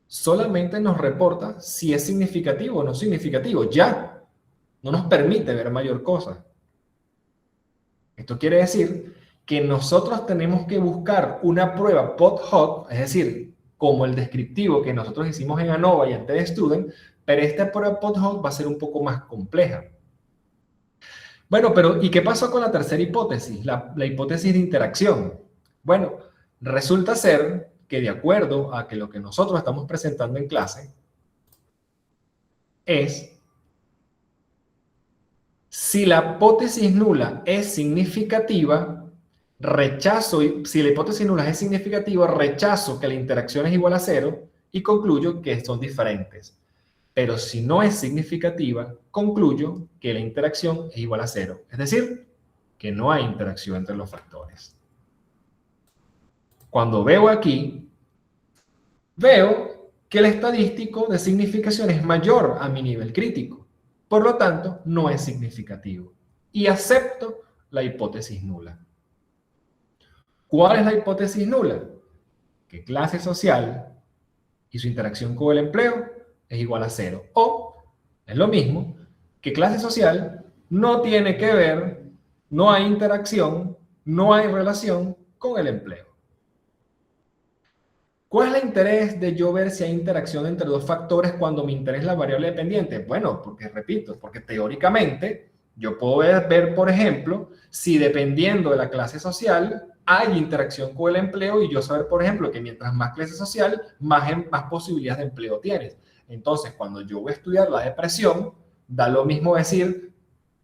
solamente nos reporta si es significativo o no significativo. Ya, no nos permite ver mayor cosa. Esto quiere decir que nosotros tenemos que buscar una prueba post-hoc, es decir, como el descriptivo que nosotros hicimos en ANOVA y en TestStudent, pero esta prueba post-hoc va a ser un poco más compleja. Bueno, pero ¿y qué pasó con la tercera hipótesis? La hipótesis de interacción. Bueno, resulta ser que de acuerdo a que lo que nosotros estamos presentando en clase es si la hipótesis nula es significativa, si la hipótesis nula es significativa, rechazo que la interacción es igual a 0 y concluyo que son diferentes. Pero si no es significativa, concluyo que la interacción es igual a cero. Es decir, que no hay interacción entre los factores. Cuando veo aquí, veo que el estadístico de significación es mayor a mi nivel crítico. Por lo tanto, no es significativo. Y acepto la hipótesis nula. ¿Cuál es la hipótesis nula? Que clase social y su interacción con el empleo es igual a cero. O, es lo mismo, que clase social no tiene que ver, no hay interacción, no hay relación con el empleo. ¿Cuál es el interés de yo ver si hay interacción entre dos factores cuando mi interés es la variable dependiente? Bueno, porque repito, porque teóricamente yo puedo ver, por ejemplo, si dependiendo de la clase social hay interacción con el empleo y yo saber, por ejemplo, que mientras más clase social, más posibilidades de empleo tienes. Entonces, cuando yo voy a estudiar la depresión, da lo mismo decir,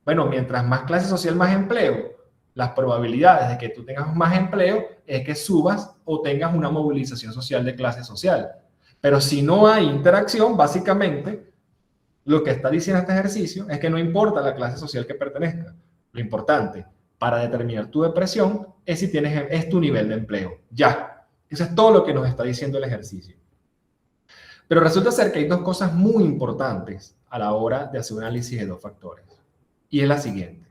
bueno, mientras más clase social, más empleo. Las probabilidades de que tú tengas más empleo es que subas o tengas una movilización social de clase social. Pero si no hay interacción, básicamente, lo que está diciendo este ejercicio es que no importa la clase social que pertenezca. Lo importante para determinar tu depresión es si es tu nivel de empleo. Ya. Eso es todo lo que nos está diciendo el ejercicio. Pero resulta ser que hay dos cosas muy importantes a la hora de hacer un análisis de dos factores. Y es la siguiente.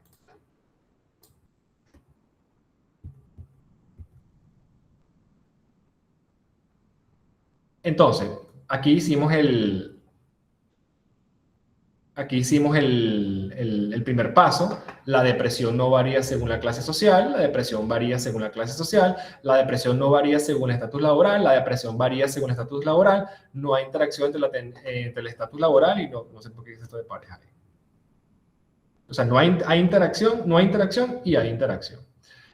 Entonces, aquí hicimos el primer paso. La depresión no varía según la clase social, la depresión varía según la clase social, la depresión no varía según el estatus laboral, la depresión varía según el estatus laboral, no hay interacción entre el estatus laboral y no sé por qué es esto de pareja. O sea, hay interacción, no hay interacción y hay interacción.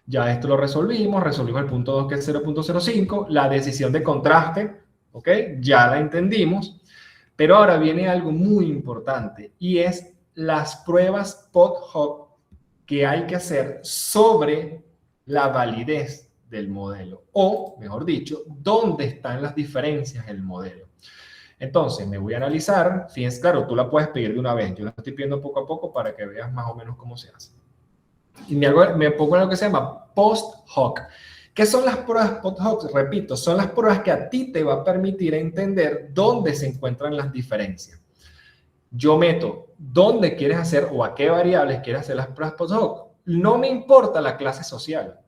Ya esto lo resolvimos el punto 2 que es 0.05, la decisión de contraste, ¿ok? Ya la entendimos, pero ahora viene algo muy importante y es las pruebas post-hoc que hay que hacer sobre la validez del modelo o, mejor dicho, dónde están las diferencias del modelo. Entonces, me voy a analizar, fíjense, claro, tú la puedes pedir de una vez, yo la estoy pidiendo poco a poco para que veas más o menos cómo se hace. Y me pongo en lo que se llama post-hoc. ¿Qué son las pruebas post-hoc? Repito, son las pruebas que a ti te va a permitir entender dónde se encuentran las diferencias. Yo meto dónde quieres hacer o a qué variables quieres hacer las pruebas post-hoc. No me importa la clase social.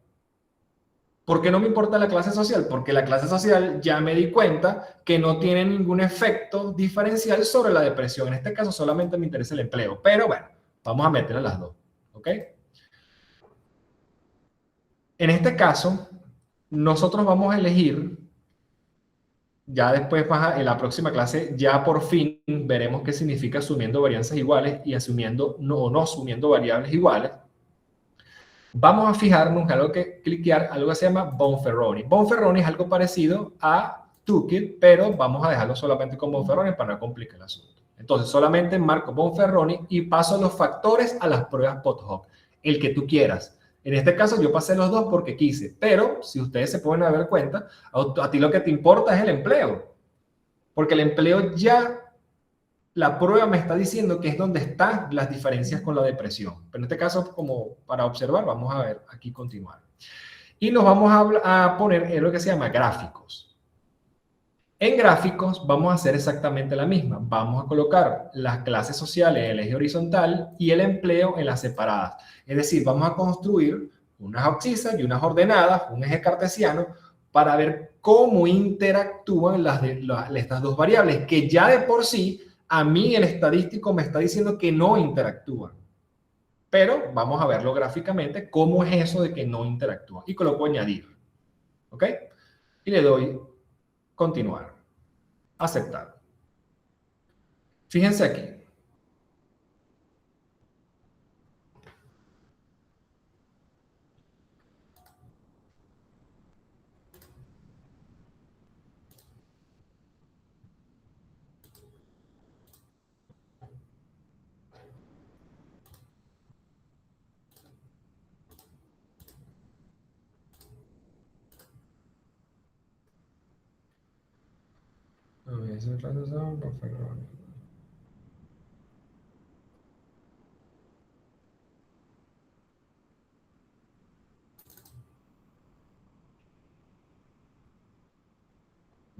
¿Por qué no me importa la clase social? Porque la clase social ya me di cuenta que no tiene ningún efecto diferencial sobre la depresión. En este caso solamente me interesa el empleo. Pero bueno, vamos a meter a las dos. ¿Ok? En este caso, nosotros vamos a elegir, ya después en la próxima clase, ya por fin veremos qué significa asumiendo varianzas iguales y asumiendo o no asumiendo variables iguales. Vamos a fijarnos en algo que cliquear, algo que se llama Bonferroni. Bonferroni es algo parecido a Tukey, pero vamos a dejarlo solamente con Bonferroni para no complicar el asunto. Entonces, solamente marco Bonferroni y paso los factores a las pruebas post-hoc, el que tú quieras. En este caso, yo pasé los dos porque quise, pero si ustedes se pueden dar cuenta, a ti lo que te importa es el empleo, porque el empleo ya la prueba me está diciendo que es donde están las diferencias con la depresión. Pero en este caso, como para observar, vamos a ver aquí continuar. Y nos vamos a poner en lo que se llama gráficos. En gráficos vamos a hacer exactamente la misma. Vamos a colocar las clases sociales en el eje horizontal y el empleo en las separadas. Es decir, vamos a construir unas abscisas y unas ordenadas, un eje cartesiano, para ver cómo interactúan estas dos variables, que ya de por sí a mí el estadístico me está diciendo que no interactúan. Pero vamos a verlo gráficamente, cómo es eso de que no interactúan. Y coloco añadir. ¿Ok? Y le doy continuar. Aceptar. Fíjense aquí.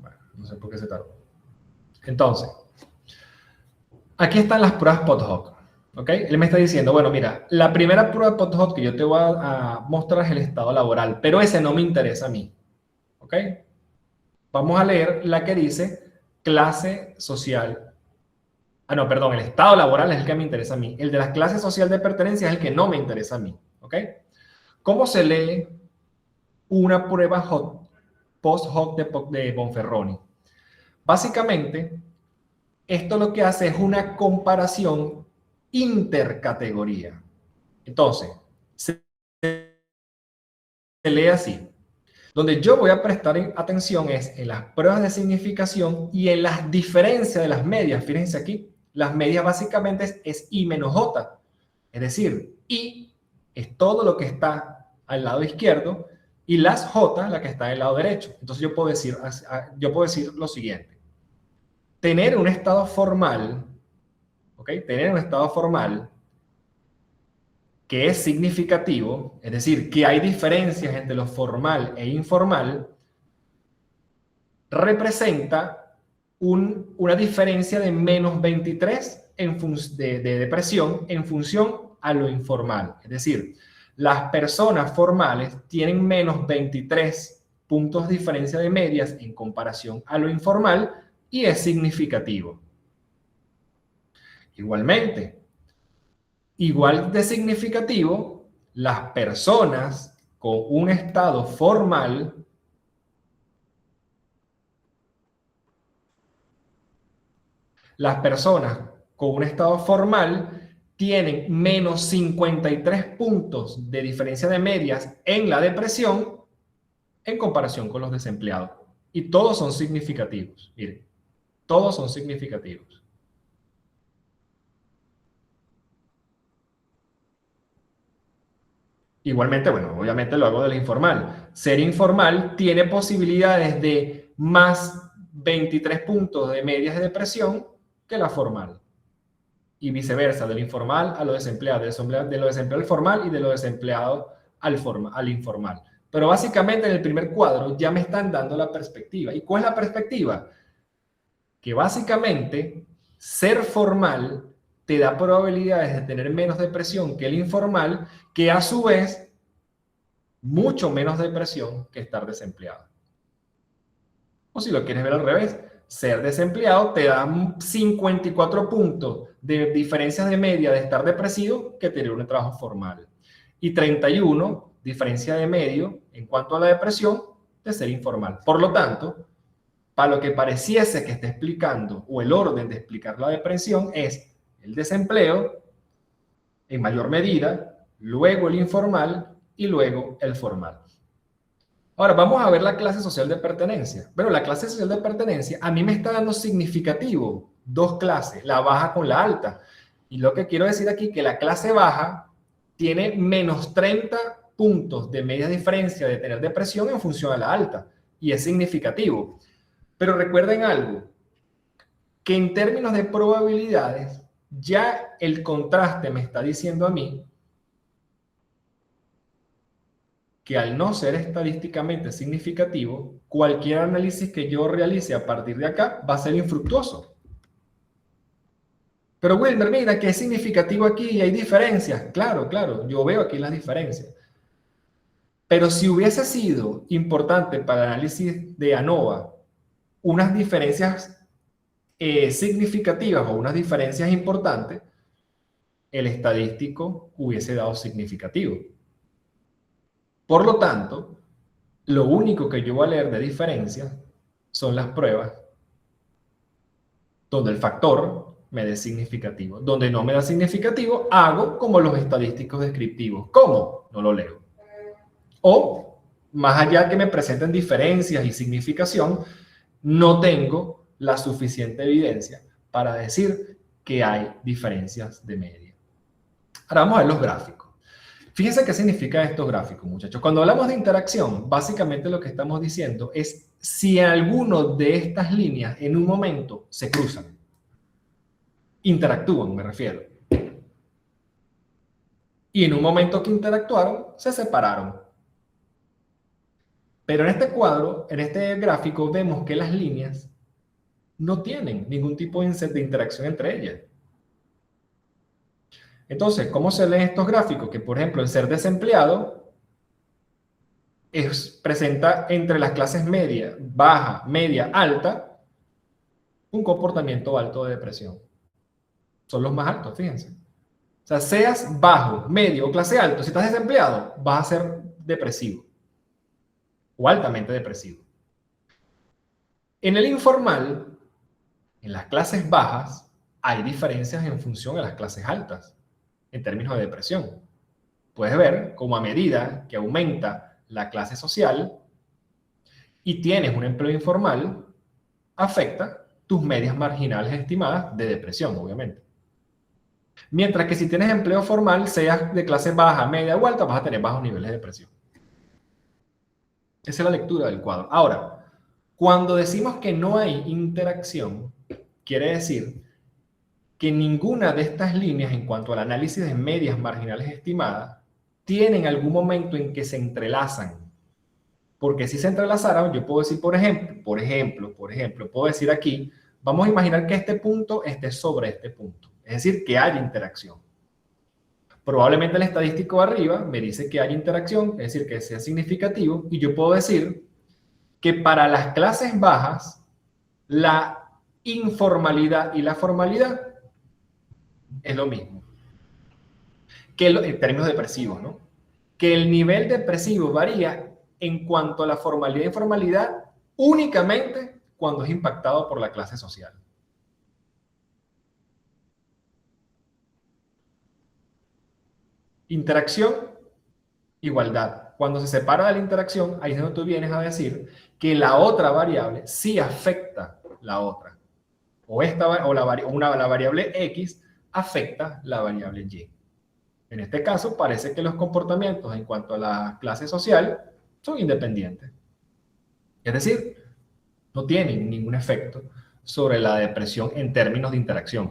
Bueno, no sé por qué se tardó. Entonces, aquí están las pruebas post-hoc. ¿Ok? Él me está diciendo, bueno, mira, la primera prueba post-hoc que yo te voy a mostrar es el estado laboral, pero ese no me interesa a mí. ¿Ok? Vamos a leer la que dice clase social. Ah, no, perdón, el estado laboral es el que me interesa a mí. El de la clase social de pertenencia es el que no me interesa a mí. ¿Ok? ¿Cómo se lee una prueba post-hoc de Bonferroni? Básicamente, esto lo que hace es una comparación intercategoría. Entonces, se lee así. Donde yo voy a prestar atención es en las pruebas de significación y en las diferencias de las medias. Fíjense aquí, las medias básicamente es I menos J. Es decir, I es todo lo que está al lado izquierdo y las J la que está al lado derecho. Entonces yo puedo decir lo siguiente. Tener un estado formal, ¿ok? Tener un estado formal que es significativo, es decir, que hay diferencias entre lo formal e informal, representa una diferencia de menos 23 de depresión en función a lo informal. Es decir, las personas formales tienen menos 23 puntos de diferencia de medias en comparación a lo informal y es significativo. Igualmente, igual de significativo, las personas con un estado formal tienen menos 53 puntos de diferencia de medias en la depresión en comparación con los desempleados. Y todos son significativos. Miren, todos son significativos. Igualmente, bueno, obviamente lo hago de la informal. Ser informal tiene posibilidades de más 23 puntos de medias de depresión que la formal. Y viceversa, del informal a lo desempleado, de lo desempleado al formal y de lo desempleado al informal. Pero básicamente en el primer cuadro ya me están dando la perspectiva. ¿Y cuál es la perspectiva? Que básicamente ser formal te da probabilidades de tener menos depresión que el informal, que a su vez mucho menos depresión que estar desempleado. O si lo quieres ver al revés, ser desempleado te da 54 puntos de diferencias de media de estar depresivo que tener un trabajo formal. Y 31 diferencia de medio en cuanto a la depresión de ser informal. Por lo tanto, para lo que pareciese que esté explicando o el orden de explicar la depresión es el desempleo en mayor medida, luego el informal y luego el formal. Ahora, vamos a ver la clase social de pertenencia. Bueno, la clase social de pertenencia a mí me está dando significativo dos clases, la baja con la alta. Y lo que quiero decir aquí es que la clase baja tiene menos 30 puntos de media diferencia de tener depresión en función a la alta. Y es significativo. Pero recuerden algo, que en términos de probabilidades, ya el contraste me está diciendo a mí que al no ser estadísticamente significativo, cualquier análisis que yo realice a partir de acá va a ser infructuoso. Pero Wilmer, mira que es significativo aquí y hay diferencias. Claro, claro, yo veo aquí las diferencias. Pero si hubiese sido importante para el análisis de ANOVA unas diferencias significativas o unas diferencias importantes, el estadístico hubiese dado significativo. Por lo tanto, lo único que yo voy a leer de diferencia son las pruebas donde el factor me dé significativo. Donde no me da significativo, hago como los estadísticos descriptivos. ¿Cómo? No lo leo. O, más allá que me presenten diferencias y significación, no tengo la suficiente evidencia para decir que hay diferencias de media. Ahora vamos a ver los gráficos. Fíjense qué significa estos gráficos, muchachos. Cuando hablamos de interacción, básicamente lo que estamos diciendo es si alguno de estas líneas en un momento se cruzan. Interactúan, me refiero. Y en un momento que interactuaron, se separaron. Pero en este cuadro, en este gráfico, vemos que las líneas no tienen ningún tipo de interacción entre ellas. Entonces, ¿cómo se leen estos gráficos? Que, por ejemplo, el ser desempleado presenta entre las clases media, baja, media, alta, un comportamiento alto de depresión. Son los más altos, fíjense. O sea, seas bajo, medio o clase alto, si estás desempleado, vas a ser depresivo o altamente depresivo. En el informal, en las clases bajas, hay diferencias en función a las clases altas, en términos de depresión. Puedes ver cómo a medida que aumenta la clase social y tienes un empleo informal, afecta tus medias marginales estimadas de depresión, obviamente. Mientras que si tienes empleo formal, seas de clase baja, media o alta, vas a tener bajos niveles de depresión. Esa es la lectura del cuadro. Ahora, cuando decimos que no hay interacción, quiere decir que ninguna de estas líneas en cuanto al análisis de medias marginales estimadas tienen algún momento en que se entrelazan. Porque si se entrelazaran, yo puedo decir, por ejemplo, puedo decir aquí, vamos a imaginar que este punto esté sobre este punto. Es decir, que haya interacción. Probablemente el estadístico arriba me dice que hay interacción, es decir, que sea significativo, y yo puedo decir que para las clases bajas, la informalidad y la formalidad es lo mismo. Que en términos depresivos, ¿no? Que el nivel depresivo varía en cuanto a la formalidad e informalidad únicamente cuando es impactado por la clase social. Interacción, igualdad. Cuando se separa de la interacción, ahí es donde tú vienes a decir que la otra variable sí afecta la otra. La variable X afecta la variable Y. En este caso, parece que los comportamientos en cuanto a la clase social son independientes. Es decir, no tienen ningún efecto sobre la depresión en términos de interacción.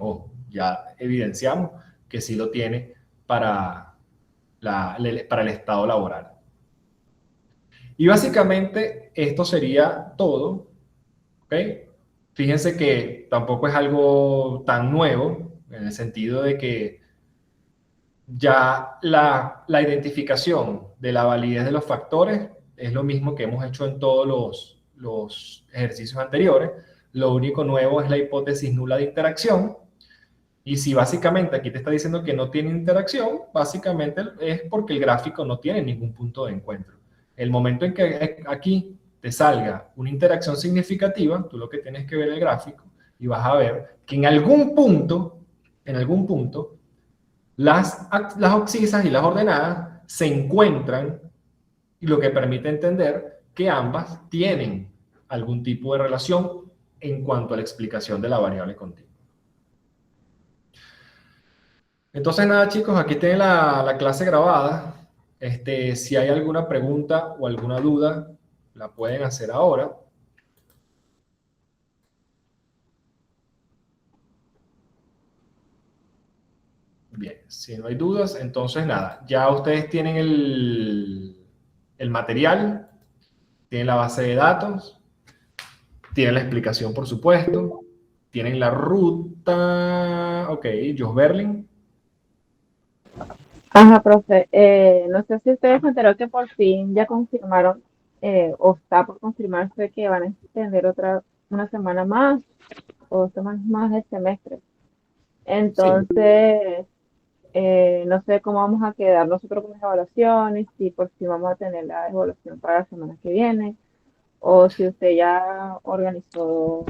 Ya evidenciamos que sí lo tiene para el estado laboral. Y básicamente esto sería todo. ¿Ok? Fíjense que tampoco es algo tan nuevo, en el sentido de que ya la identificación de la validez de los factores es lo mismo que hemos hecho en todos los ejercicios anteriores. Lo único nuevo es la hipótesis nula de interacción. Y si básicamente aquí te está diciendo que no tiene interacción, básicamente es porque el gráfico no tiene ningún punto de encuentro. El momento en que aquí te salga una interacción significativa, tú lo que tienes que ver el gráfico y vas a ver que en algún punto, las abscisas y las ordenadas se encuentran, y lo que permite entender que ambas tienen algún tipo de relación en cuanto a la explicación de la variable continua. Entonces nada, chicos, aquí tienen la clase grabada. Si hay alguna pregunta o alguna duda, la pueden hacer ahora. Bien, si no hay dudas, entonces nada, ya ustedes tienen el material, tienen la base de datos, tienen la explicación, por supuesto, tienen la ruta. Ok, Jos Berlin. Ajá, profe. No sé si ustedes se enteró que por fin ya confirmaron, o está por confirmarse que van a extender una semana más o 2 semanas más el semestre. Sí. Entonces, no sé cómo vamos a quedar nosotros con las evaluaciones, si por fin vamos a tener la evaluación para la semana que viene, o si usted ya organizó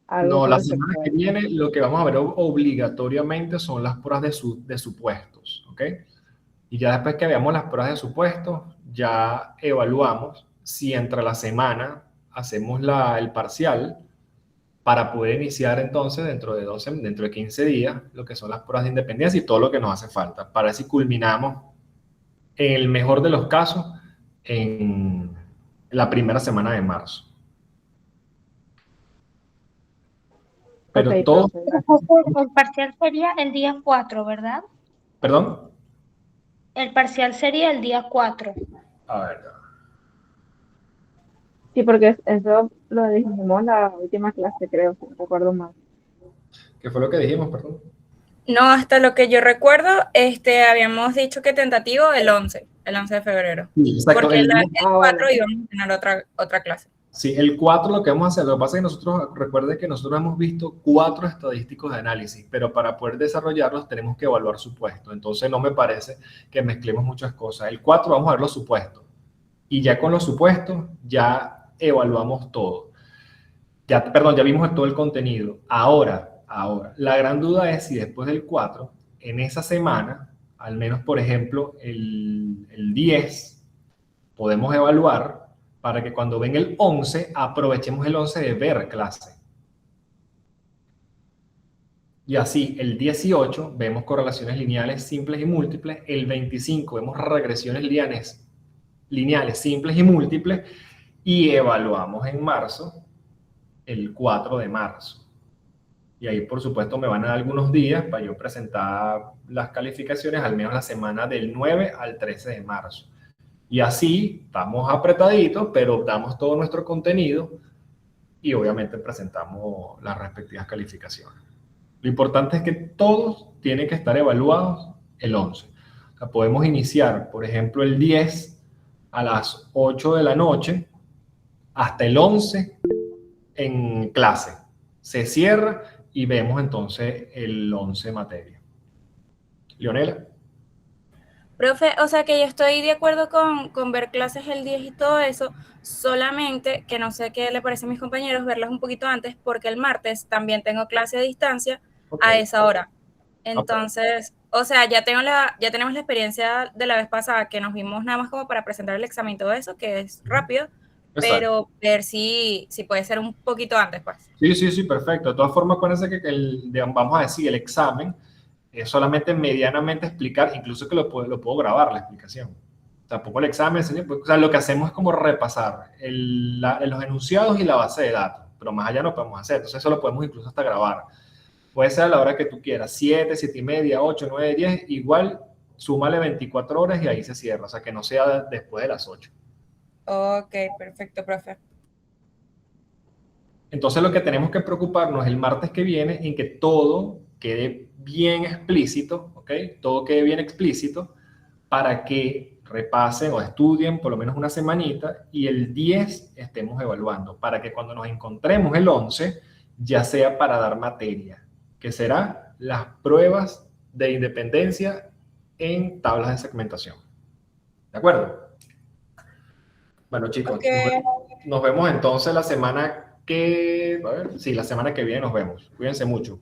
algo No, con la respecto semana a que eso. viene lo que vamos a ver obligatoriamente son las pruebas de supuestos, ¿ok? Y ya después que veamos las pruebas de supuestos, ya evaluamos si entre la semana hacemos el parcial para poder iniciar entonces dentro de 15 días lo que son las pruebas de independencia y todo lo que nos hace falta, para ver si culminamos en el mejor de los casos en la primera semana de marzo. Ok, Pero todo, profe, gracias. El parcial sería el día 4, ¿verdad? perdón, El parcial sería el día 4. a ver, Sí, porque eso lo dijimos la última clase, creo, si no recuerdo mal. ¿Qué fue lo que dijimos, perdón? No, hasta lo que yo recuerdo, habíamos dicho que tentativo el 11 de febrero. Sí, exacto. Porque el Ah, 4 bueno. íbamos a tener otra clase. Sí, el 4 lo que vamos a hacer, lo que pasa es que nosotros, recuerde que nosotros hemos visto 4 estadísticos de análisis, pero para poder desarrollarlos tenemos que evaluar supuestos. Entonces no me parece que mezclemos muchas cosas. El 4 vamos a ver los supuestos. Y ya con los supuestos ya evaluamos todo. Ya, perdón, ya vimos todo el contenido. Ahora, la gran duda es si después del 4, en esa semana, al menos por ejemplo el 10, podemos evaluar para que cuando venga el 11, aprovechemos el 11 de ver clase. Y así, el 18 vemos correlaciones lineales simples y múltiples, el 25 vemos regresiones lineales simples y múltiples, y evaluamos en marzo, el 4 de marzo. Y ahí, por supuesto, me van a dar algunos días para yo presentar las calificaciones, al menos la semana del 9 al 13 de marzo. Y así, estamos apretaditos, pero damos todo nuestro contenido y obviamente presentamos las respectivas calificaciones. Lo importante es que todos tienen que estar evaluados el 11. O sea, podemos iniciar, por ejemplo, el 10 a las 8 de la noche hasta el 11 en clase. Se cierra y vemos entonces el 11 materia. Leonela. Profe, o sea que yo estoy de acuerdo con ver clases el 10 y todo eso, solamente que no sé qué le parece a mis compañeros verlas un poquito antes, porque el martes también tengo clase a distancia a esa hora. Entonces, o sea, ya tenemos la experiencia de la vez pasada que nos vimos nada más como para presentar el examen y todo eso, que es rápido, pero ver si puede ser un poquito antes, pues. Sí, perfecto. De todas formas, acuérdense que vamos a decir, el examen es solamente medianamente explicar, incluso que lo puedo grabar la explicación. Tampoco el examen, o sea, lo que hacemos es como repasar los enunciados y la base de datos, pero más allá no podemos hacer, entonces eso lo podemos incluso hasta grabar. Puede ser a la hora que tú quieras, 7, 7 y media, 8, 9, 10, igual súmale 24 horas y ahí se cierra, o sea, que no sea después de las 8. Ok, perfecto, profe. Entonces lo que tenemos que preocuparnos el martes que viene en que todo quede bien explícito, ¿ok? Todo quede bien explícito para que repasen o estudien por lo menos una semanita y el 10 estemos evaluando, para que cuando nos encontremos el 11 ya sea para dar materia, que será las pruebas de independencia en tablas de segmentación. ¿De acuerdo? Bueno, chicos, Okay. nos vemos entonces la semana que... A ver, sí, la semana que viene nos vemos. Cuídense mucho.